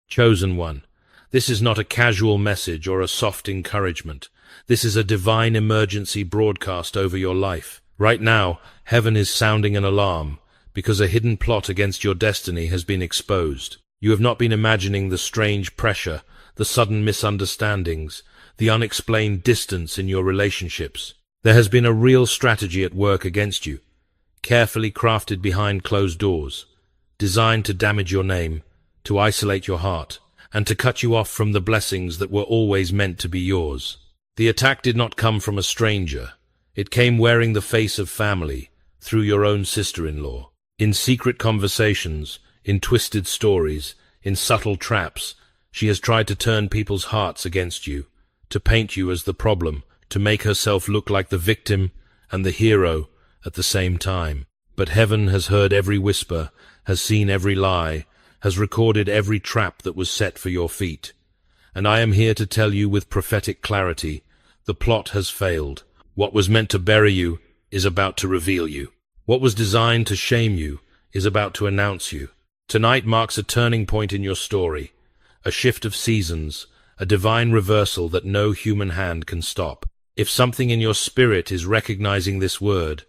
Chosen one, this is not a casual message or a soft encouragement. This is a divine emergency broadcast over your life. Right now, heaven is sounding an alarm, because a hidden plot against your destiny has been exposed. You have not been imagining the strange pressure, the sudden misunderstandings, the unexplained distance in your relationships. There has been a real strategy at work against you, carefully crafted behind closed doors, designed to damage your name, to isolate your heart, and to cut you off from the blessings that were always meant to be yours. The attack did not come from a stranger. It came wearing the face of family, through your own sister-in-law. In secret conversations, in twisted stories, in subtle traps, she has tried to turn people's hearts against you, to paint you as the problem, to make herself look like the victim and the hero at the same time. But heaven has heard every whisper, has seen every lie, has recorded every trap that was set for your feet. And I am here to tell you with prophetic clarity, the plot has failed. What was meant to bury you is about to reveal you. What was designed to shame you is about to announce you. Tonight marks a turning point in your story, a shift of seasons, a divine reversal that no human hand can stop. If something in your spirit is recognizing this word,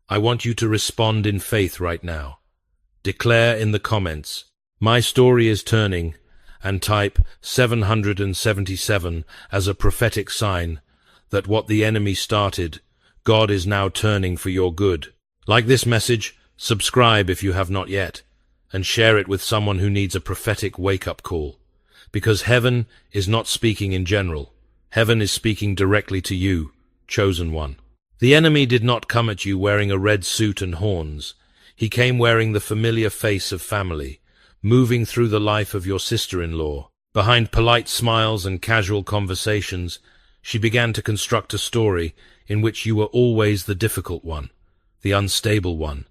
I want you to respond in faith right now. Declare in the comments, "My story is turning," and type 777 as a prophetic sign that what the enemy started, God is now turning for your good. Like this message, subscribe if you have not yet, and share it with someone who needs a prophetic wake-up call. Because heaven is not speaking in general. Heaven is speaking directly to you, chosen one. The enemy did not come at you wearing a red suit and horns. He came wearing the familiar face of family, moving through the life of your sister-in-law. Behind polite smiles and casual conversations, she began to construct a story in which you were always the difficult one, the unstable one,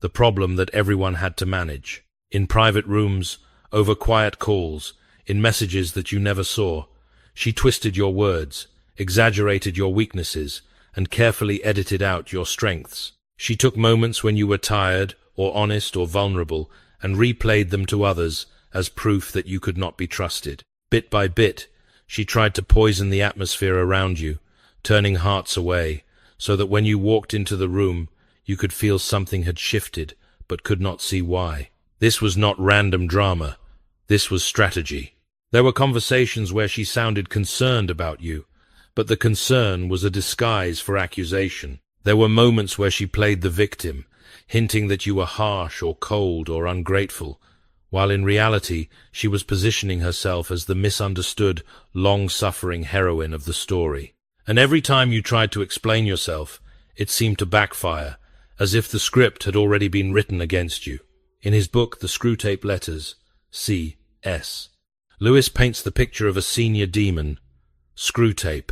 the problem that everyone had to manage. In private rooms, over quiet calls, in messages that you never saw, she twisted your words, exaggerated your weaknesses, and carefully edited out your strengths. She took moments when you were tired, or honest, or vulnerable, and replayed them to others as proof that you could not be trusted. Bit by bit, she tried to poison the atmosphere around you, turning hearts away, so that when you walked into the room, you could feel something had shifted, but could not see why. This was not random drama. This was strategy. There were conversations where she sounded concerned about you, but the concern was a disguise for accusation. There were moments where she played the victim, hinting that you were harsh or cold or ungrateful, while in reality she was positioning herself as the misunderstood, long-suffering heroine of the story. And every time you tried to explain yourself, it seemed to backfire, as if the script had already been written against you. In his book, The Screwtape Letters, C.S., Lewis paints the picture of a senior demon, Screwtape,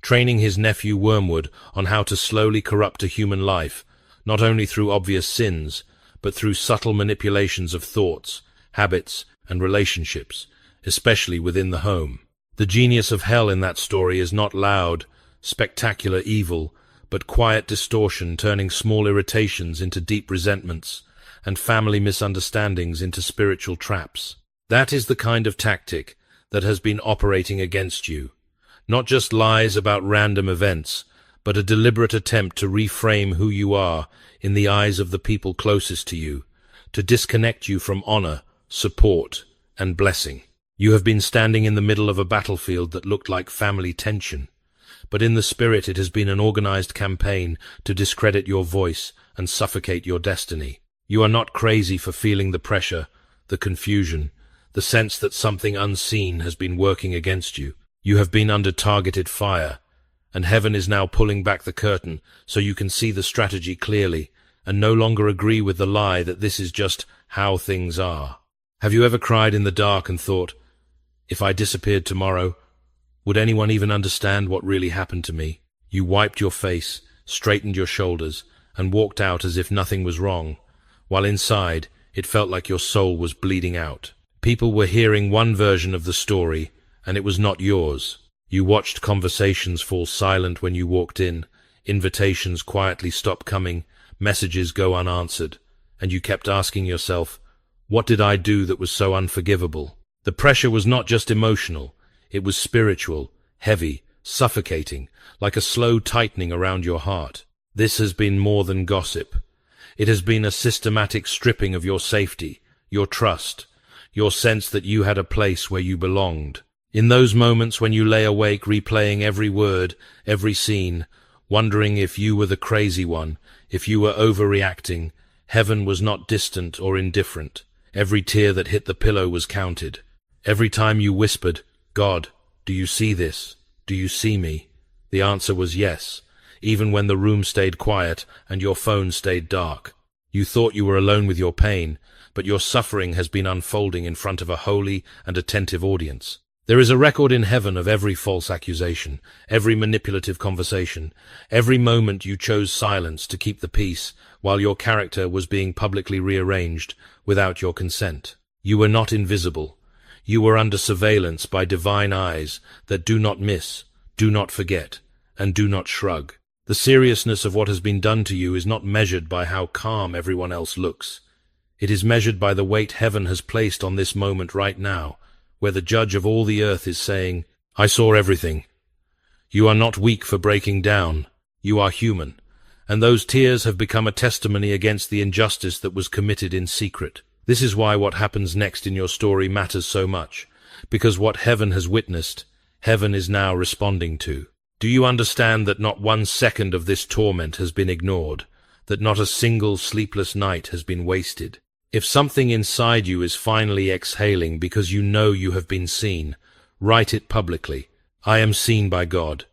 training his nephew Wormwood on how to slowly corrupt a human life, not only through obvious sins, but through subtle manipulations of thoughts, habits, and relationships, especially within the home. The genius of hell in that story is not loud, spectacular evil, but quiet distortion turning small irritations into deep resentments, and family misunderstandings into spiritual traps. That is the kind of tactic that has been operating against you. Not just lies about random events, but a deliberate attempt to reframe who you are in the eyes of the people closest to you, to disconnect you from honor, support, and blessing. You have been standing in the middle of a battlefield that looked like family tension, but in the spirit it has been an organized campaign to discredit your voice and suffocate your destiny. You are not crazy for feeling the pressure, the confusion, the sense that something unseen has been working against you. You have been under targeted fire, and heaven is now pulling back the curtain so you can see the strategy clearly and no longer agree with the lie that this is just how things are. Have you ever cried in the dark and thought, if I disappeared tomorrow, would anyone even understand what really happened to me? You wiped your face, straightened your shoulders, and walked out as if nothing was wrong, while inside it felt like your soul was bleeding out. People were hearing one version of the story, and it was not yours. You watched conversations fall silent when you walked in, invitations quietly stop coming, messages go unanswered, and you kept asking yourself, what did I do that was so unforgivable? The pressure was not just emotional, it was spiritual, heavy, suffocating, like a slow tightening around your heart. This has been more than gossip. It has been a systematic stripping of your safety, your trust, your sense that you had a place where you belonged. In those moments when you lay awake replaying every word, every scene, wondering if you were the crazy one, if you were overreacting, heaven was not distant or indifferent. Every tear that hit the pillow was counted. Every time you whispered, "God, do you see this? Do you see me?" the answer was yes, even when the room stayed quiet and your phone stayed dark. You thought you were alone with your pain, but your suffering has been unfolding in front of a holy and attentive audience. There is a record in heaven of every false accusation, every manipulative conversation, every moment you chose silence to keep the peace while your character was being publicly rearranged without your consent. You were not invisible. You were under surveillance by divine eyes that do not miss, do not forget, and do not shrug. The seriousness of what has been done to you is not measured by how calm everyone else looks. It is measured by the weight heaven has placed on this moment right now, where the judge of all the earth is saying, "I saw everything." You are not weak for breaking down. You are human, and those tears have become a testimony against the injustice that was committed in secret. This is why what happens next in your story matters so much, because what heaven has witnessed, heaven is now responding to. Do you understand that not 1 second of this torment has been ignored, that not a single sleepless night has been wasted? If something inside you is finally exhaling because you know you have been seen, write it publicly. I am seen by God.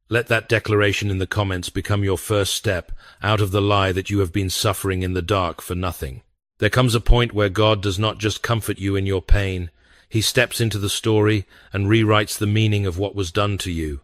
Let that declaration in the comments become your first step out of the lie that you have been suffering in the dark for nothing. There comes a point where God does not just comfort you in your pain, He steps into the story and rewrites the meaning of what was done to you.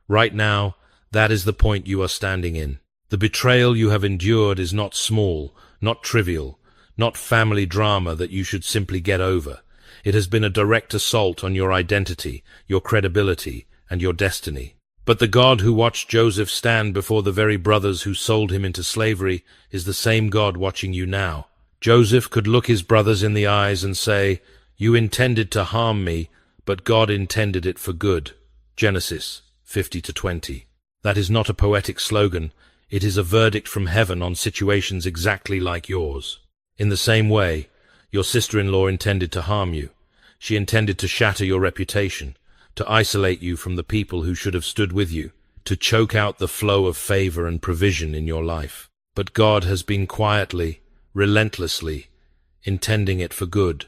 Right now, that is the point you are standing in. The betrayal you have endured is not small, not trivial, not family drama that you should simply get over. It has been a direct assault on your identity, your credibility, and your destiny. But the God who watched Joseph stand before the very brothers who sold him into slavery is the same God watching you now. Joseph could look his brothers in the eyes and say, "You intended to harm me, but God intended it for good." Genesis 50-20. That is not a poetic slogan. It is a verdict from heaven on situations exactly like yours. In the same way, your sister-in-law intended to harm you. She intended to shatter your reputation, to isolate you from the people who should have stood with you, to choke out the flow of favor and provision in your life. But God has been quietly, relentlessly, intending it for good,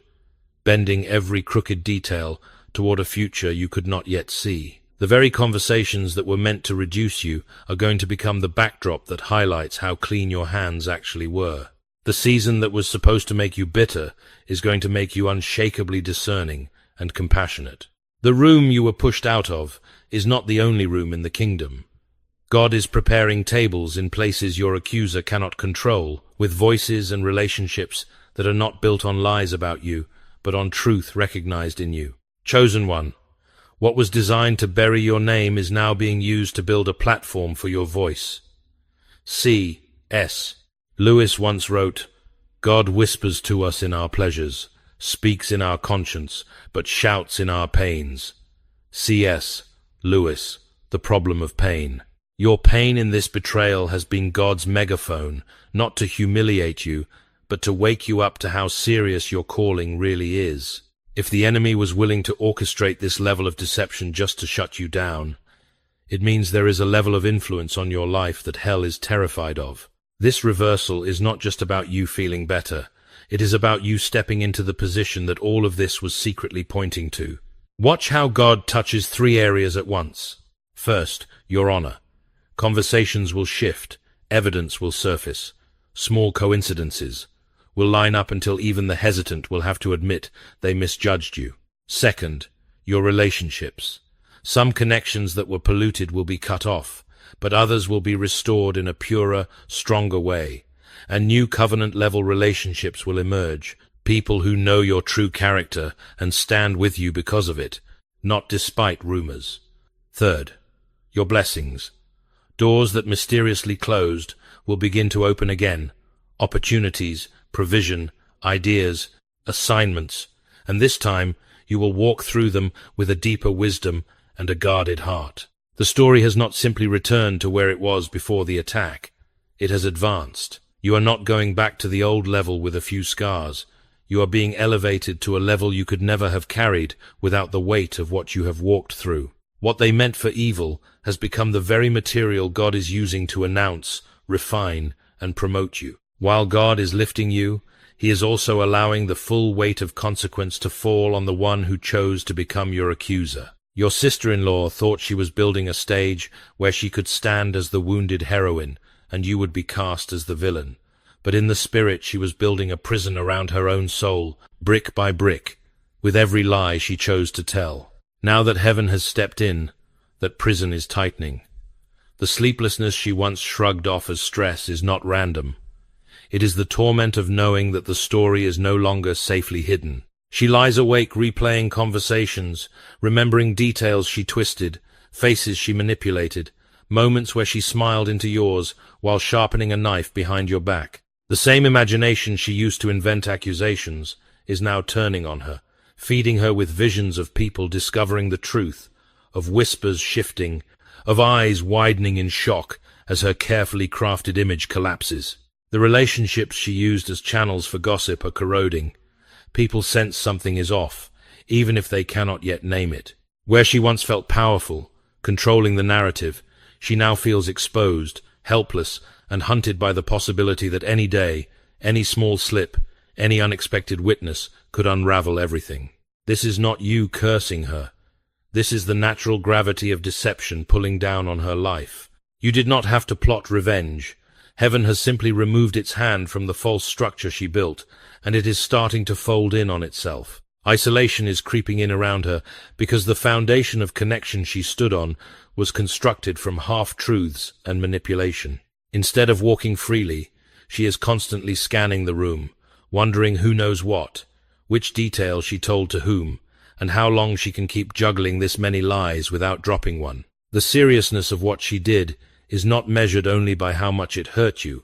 bending every crooked detail toward a future you could not yet see. The very conversations that were meant to reduce you are going to become the backdrop that highlights how clean your hands actually were. The season that was supposed to make you bitter is going to make you unshakably discerning and compassionate. The room you were pushed out of is not the only room in the kingdom. God is preparing tables in places your accuser cannot control, with voices and relationships that are not built on lies about you, but on truth recognized in you. Chosen one, what was designed to bury your name is now being used to build a platform for your voice. C.S. Lewis once wrote, "God whispers to us in our pleasures, speaks in our conscience, but shouts in our pains." C.S. Lewis, The Problem of Pain. Your pain in this betrayal has been God's megaphone, not to humiliate you, but to wake you up to how serious your calling really is. If the enemy was willing to orchestrate this level of deception just to shut you down, it means there is a level of influence on your life that hell is terrified of. This reversal is not just about you feeling better. It is about you stepping into the position that all of this was secretly pointing to. Watch how God touches 3 areas at once. First, your honor. Conversations will shift, evidence will surface, small coincidences will line up until even the hesitant will have to admit they misjudged you. Second, your relationships. Some connections that were polluted will be cut off, but others will be restored in a purer, stronger way, and new covenant-level relationships will emerge, people who know your true character and stand with you because of it, not despite rumors. Third, your blessings. Doors that mysteriously closed will begin to open again, opportunities, provision, ideas, assignments, and this time you will walk through them with a deeper wisdom and a guarded heart. The story has not simply returned to where it was before the attack. It has advanced. You are not going back to the old level with a few scars. You are being elevated to a level you could never have carried without the weight of what you have walked through. What they meant for evil has become the very material God is using to announce, refine, and promote you. While God is lifting you, He is also allowing the full weight of consequence to fall on the one who chose to become your accuser. Your sister-in-law thought she was building a stage where she could stand as the wounded heroine, and you would be cast as the villain. But in the spirit she was building a prison around her own soul, brick by brick, with every lie she chose to tell. Now that heaven has stepped in, that prison is tightening. The sleeplessness she once shrugged off as stress is not random. It is the torment of knowing that the story is no longer safely hidden. She lies awake replaying conversations, remembering details she twisted, faces she manipulated, moments where she smiled into yours while sharpening a knife behind your back. The same imagination she used to invent accusations is now turning on her, feeding her with visions of people discovering the truth, of whispers shifting, of eyes widening in shock as her carefully crafted image collapses. The relationships she used as channels for gossip are corroding. People sense something is off, even if they cannot yet name it. Where she once felt powerful, controlling the narrative, she now feels exposed, helpless, and hunted by the possibility that any day, any small slip, any unexpected witness could unravel everything. This is not you cursing her. This is the natural gravity of deception pulling down on her life. You did not have to plot revenge. Heaven has simply removed its hand from the false structure she built, and it is starting to fold in on itself. Isolation is creeping in around her because the foundation of connection she stood on was constructed from half-truths and manipulation. Instead of walking freely, she is constantly scanning the room, wondering who knows what, which detail she told to whom, and how long she can keep juggling this many lies without dropping one. The seriousness of what she did is not measured only by how much it hurt you,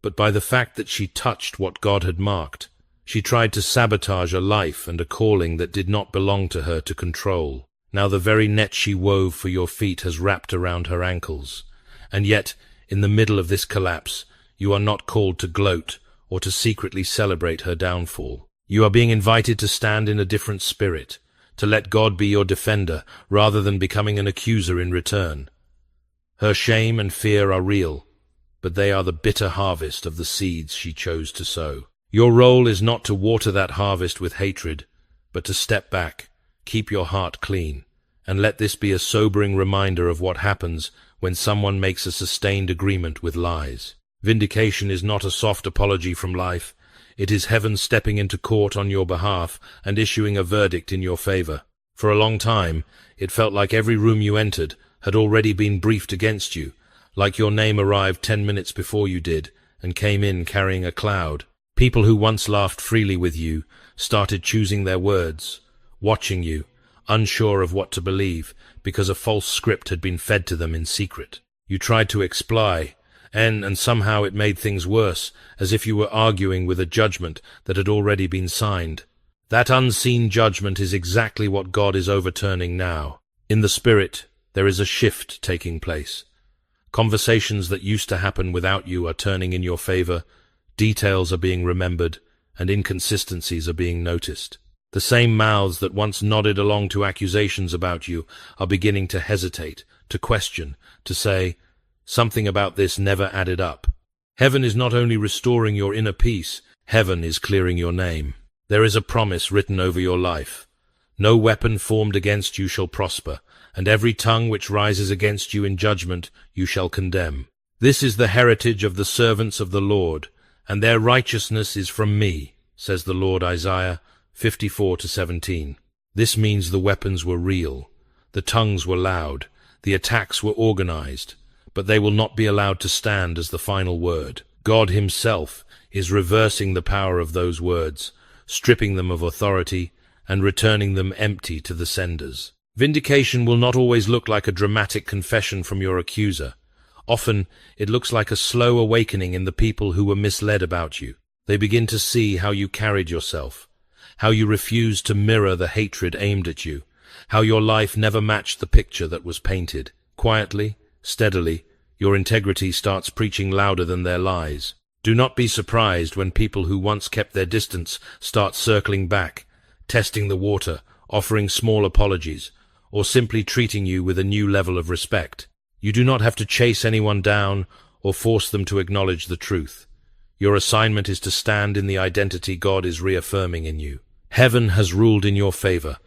but by the fact that she touched what God had marked. She tried to sabotage a life and a calling that did not belong to her to control. Now the very net she wove for your feet has wrapped around her ankles. And yet, in the middle of this collapse, you are not called to gloat or to secretly celebrate her downfall. You are being invited to stand in a different spirit, to let God be your defender rather than becoming an accuser in return. Her shame and fear are real, but they are the bitter harvest of the seeds she chose to sow. Your role is not to water that harvest with hatred, but to step back, keep your heart clean, and let this be a sobering reminder of what happens when someone makes a sustained agreement with lies. Vindication is not a soft apology from life. It is heaven stepping into court on your behalf and issuing a verdict in your favor. For a long time, it felt like every room you entered had already been briefed against you, like your name arrived 10 minutes before you did and came in carrying a cloud. People who once laughed freely with you started choosing their words, watching you, unsure of what to believe because a false script had been fed to them in secret. You tried to exply, and somehow it made things worse, as if you were arguing with a judgment that had already been signed. That unseen judgment is exactly what God is overturning now. In the spirit, there is a shift taking place. Conversations that used to happen without you are turning in your favor, details are being remembered, and inconsistencies are being noticed. The same mouths that once nodded along to accusations about you are beginning to hesitate, to question, to say, something about this never added up. Heaven is not only restoring your inner peace, heaven is clearing your name. There is a promise written over your life. No weapon formed against you shall prosper, and every tongue which rises against you in judgment you shall condemn. This is the heritage of the servants of the Lord, and their righteousness is from me, says the Lord. Isaiah 54:17. This means the weapons were real, the tongues were loud, the attacks were organized, but they will not be allowed to stand as the final word. God himself is reversing the power of those words, stripping them of authority, and returning them empty to the senders. Vindication will not always look like a dramatic confession from your accuser. Often, it looks like a slow awakening in the people who were misled about you. They begin to see how you carried yourself, how you refused to mirror the hatred aimed at you, how your life never matched the picture that was painted. Quietly, steadily, your integrity starts preaching louder than their lies. Do not be surprised when people who once kept their distance start circling back, testing the water, offering small apologies, or simply treating you with a new level of respect. You do not have to chase anyone down or force them to acknowledge the truth. Your assignment is to stand in the identity God is reaffirming in you. Heaven has ruled in your favor,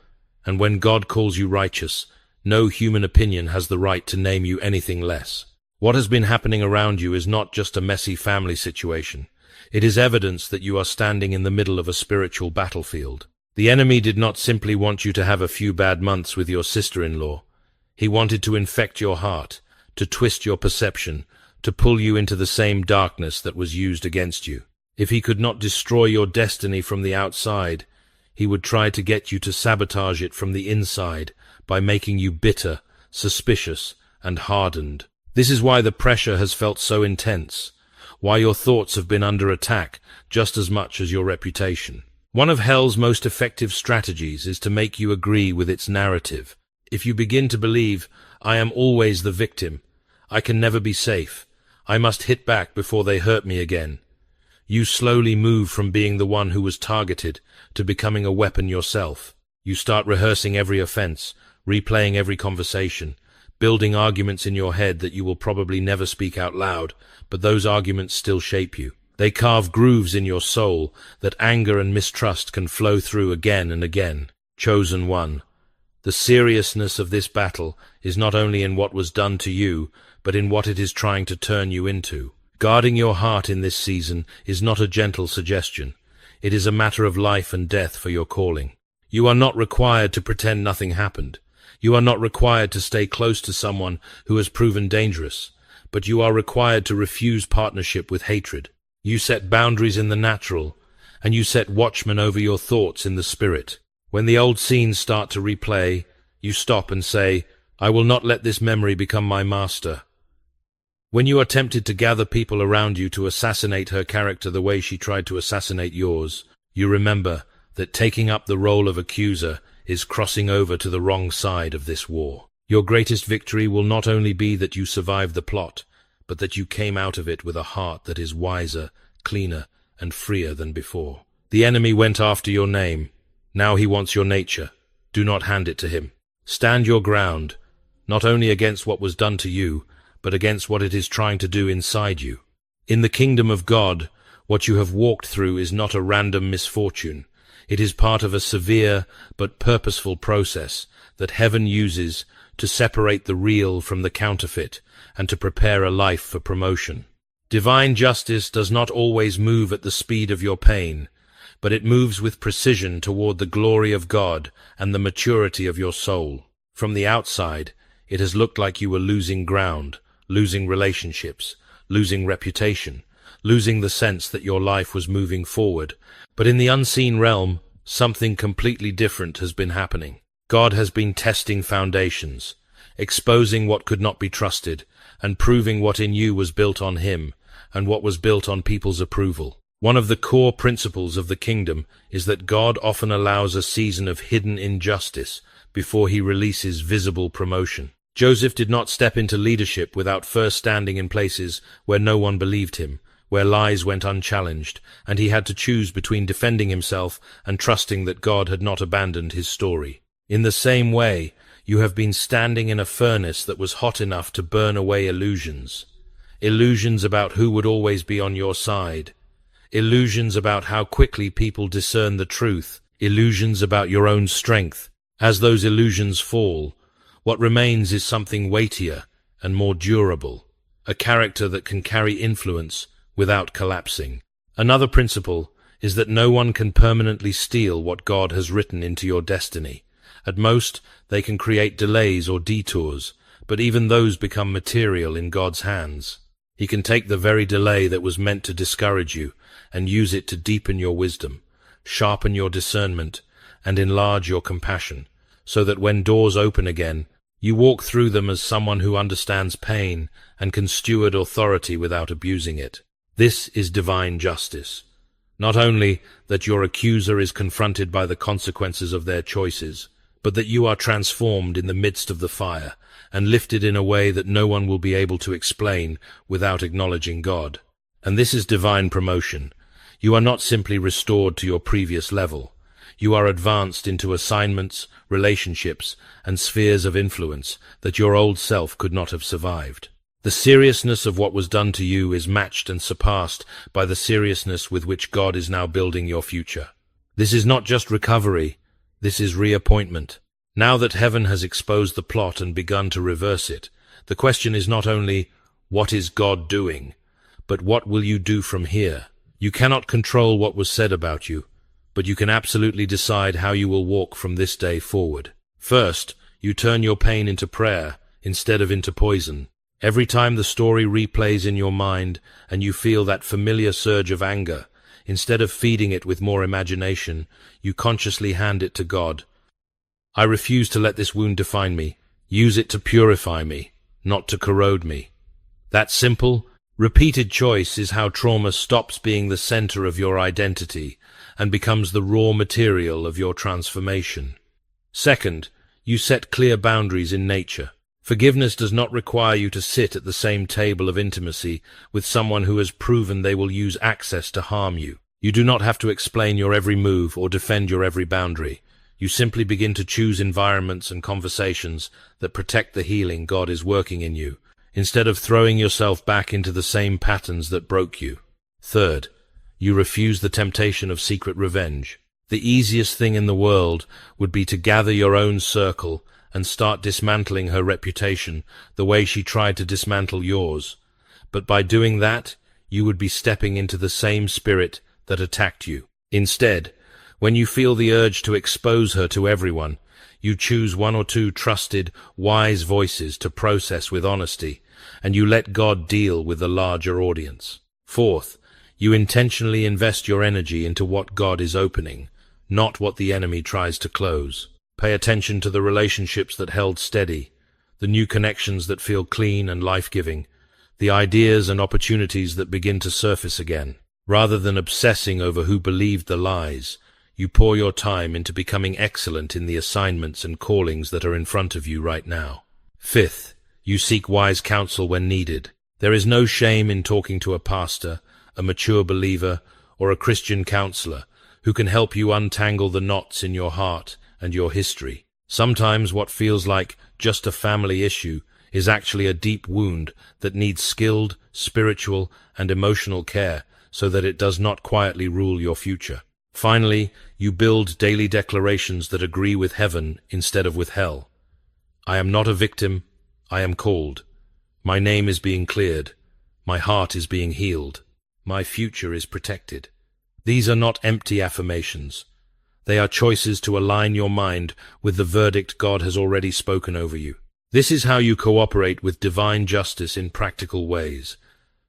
and when God calls you righteous, no human opinion has the right to name you anything less. What has been happening around you is not just a messy family situation. It is evidence that you are standing in the middle of a spiritual battlefield. The enemy did not simply want you to have a few bad months with your sister-in-law. He wanted to infect your heart, to twist your perception, to pull you into the same darkness that was used against you. If he could not destroy your destiny from the outside, he would try to get you to sabotage it from the inside by making you bitter, suspicious, and hardened. This is why the pressure has felt so intense, why your thoughts have been under attack just as much as your reputation. One of hell's most effective strategies is to make you agree with its narrative. If you begin to believe, I am always the victim, I can never be safe, I must hit back before they hurt me again, you slowly move from being the one who was targeted to becoming a weapon yourself. You start rehearsing every offense, replaying every conversation, building arguments in your head that you will probably never speak out loud, but those arguments still shape you. They carve grooves in your soul that anger and mistrust can flow through again and again. Chosen one. The seriousness of this battle is not only in what was done to you, but in what it is trying to turn you into. Guarding your heart in this season is not a gentle suggestion. It is a matter of life and death for your calling. You are not required to pretend nothing happened. You are not required to stay close to someone who has proven dangerous, but you are required to refuse partnership with hatred. You set boundaries in the natural, and you set watchmen over your thoughts in the spirit. When the old scenes start to replay, you stop and say, I will not let this memory become my master. When you are tempted to gather people around you to assassinate her character the way she tried to assassinate yours, you remember that taking up the role of accuser is crossing over to the wrong side of this war. Your greatest victory will not only be that you survived the plot, but that you came out of it with a heart that is wiser, cleaner, and freer than before. The enemy went after your name. Now he wants your nature. Do not hand it to him. Stand your ground, not only against what was done to you, but against what it is trying to do inside you. In the kingdom of God, what you have walked through is not a random misfortune. It is part of a severe but purposeful process that heaven uses to separate the real from the counterfeit and to prepare a life for promotion. Divine justice does not always move at the speed of your pain, but it moves with precision toward the glory of God and the maturity of your soul. From the outside, it has looked like you were losing ground, losing relationships, losing reputation, losing the sense that your life was moving forward. But in the unseen realm, something completely different has been happening. God has been testing foundations, exposing what could not be trusted, and proving what in you was built on Him, and what was built on people's approval. One of the core principles of the kingdom is that God often allows a season of hidden injustice before He releases visible promotion. Joseph did not step into leadership without first standing in places where no one believed him, where lies went unchallenged, and he had to choose between defending himself and trusting that God had not abandoned his story. In the same way, you have been standing in a furnace that was hot enough to burn away illusions. Illusions about who would always be on your side. Illusions about how quickly people discern the truth. Illusions about your own strength. As those illusions fall, what remains is something weightier and more durable, a character that can carry influence without collapsing. Another principle is that no one can permanently steal what God has written into your destiny. At most, they can create delays or detours, but even those become material in God's hands. He can take the very delay that was meant to discourage you and use it to deepen your wisdom, sharpen your discernment, and enlarge your compassion, so that when doors open again, you walk through them as someone who understands pain and can steward authority without abusing it. This is divine justice. Not only that your accuser is confronted by the consequences of their choices, but that you are transformed in the midst of the fire and lifted in a way that no one will be able to explain without acknowledging God. And this is divine promotion. You are not simply restored to your previous level. You are advanced into assignments, relationships, and spheres of influence that your old self could not have survived. The seriousness of what was done to you is matched and surpassed by the seriousness with which God is now building your future. This is not just recovery, this is reappointment. Now that heaven has exposed the plot and begun to reverse it, the question is not only, what is God doing, but what will you do from here? You cannot control what was said about you, but you can absolutely decide how you will walk from this day forward. First, you turn your pain into prayer instead of into poison. Every time the story replays in your mind and you feel that familiar surge of anger, instead of feeding it with more imagination, you consciously hand it to God. I refuse to let this wound define me. Use it to purify me, not to corrode me. That simple, repeated choice is how trauma stops being the center of your identity and becomes the raw material of your transformation. Second, you set clear boundaries in nature. Forgiveness does not require you to sit at the same table of intimacy with someone who has proven they will use access to harm you. You do not have to explain your every move or defend your every boundary. You simply begin to choose environments and conversations that protect the healing God is working in you, instead of throwing yourself back into the same patterns that broke you. Third, you refuse the temptation of secret revenge. The easiest thing in the world would be to gather your own circle and start dismantling her reputation the way she tried to dismantle yours. But by doing that, you would be stepping into the same spirit that attacked you. Instead, when you feel the urge to expose her to everyone, you choose one or two trusted, wise voices to process with honesty, and you let God deal with the larger audience. Fourth, you intentionally invest your energy into what God is opening, not what the enemy tries to close. Pay attention to the relationships that held steady, the new connections that feel clean and life-giving, the ideas and opportunities that begin to surface again. Rather than obsessing over who believed the lies, you pour your time into becoming excellent in the assignments and callings that are in front of you right now. Fifth, you seek wise counsel when needed. There is no shame in talking to a pastor, a mature believer, or a Christian counselor who can help you untangle the knots in your heart and your history. Sometimes what feels like just a family issue is actually a deep wound that needs skilled, spiritual, and emotional care so that it does not quietly rule your future. Finally, you build daily declarations that agree with heaven instead of with hell. I am not a victim, I am called. My name is being cleared. My heart is being healed. My future is protected. These are not empty affirmations. They are choices to align your mind with the verdict God has already spoken over you. This is how you cooperate with divine justice in practical ways,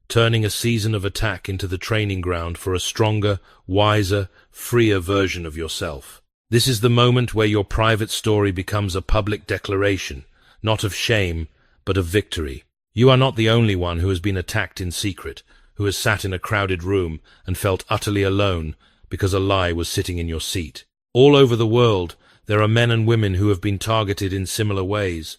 turning a season of attack into the training ground for a stronger, wiser, freer version of yourself. This is the moment where your private story becomes a public declaration, not of shame, but of victory. You are not the only one who has been attacked in secret, who has sat in a crowded room and felt utterly alone because a lie was sitting in your seat. All over the world, there are men and women who have been targeted in similar ways,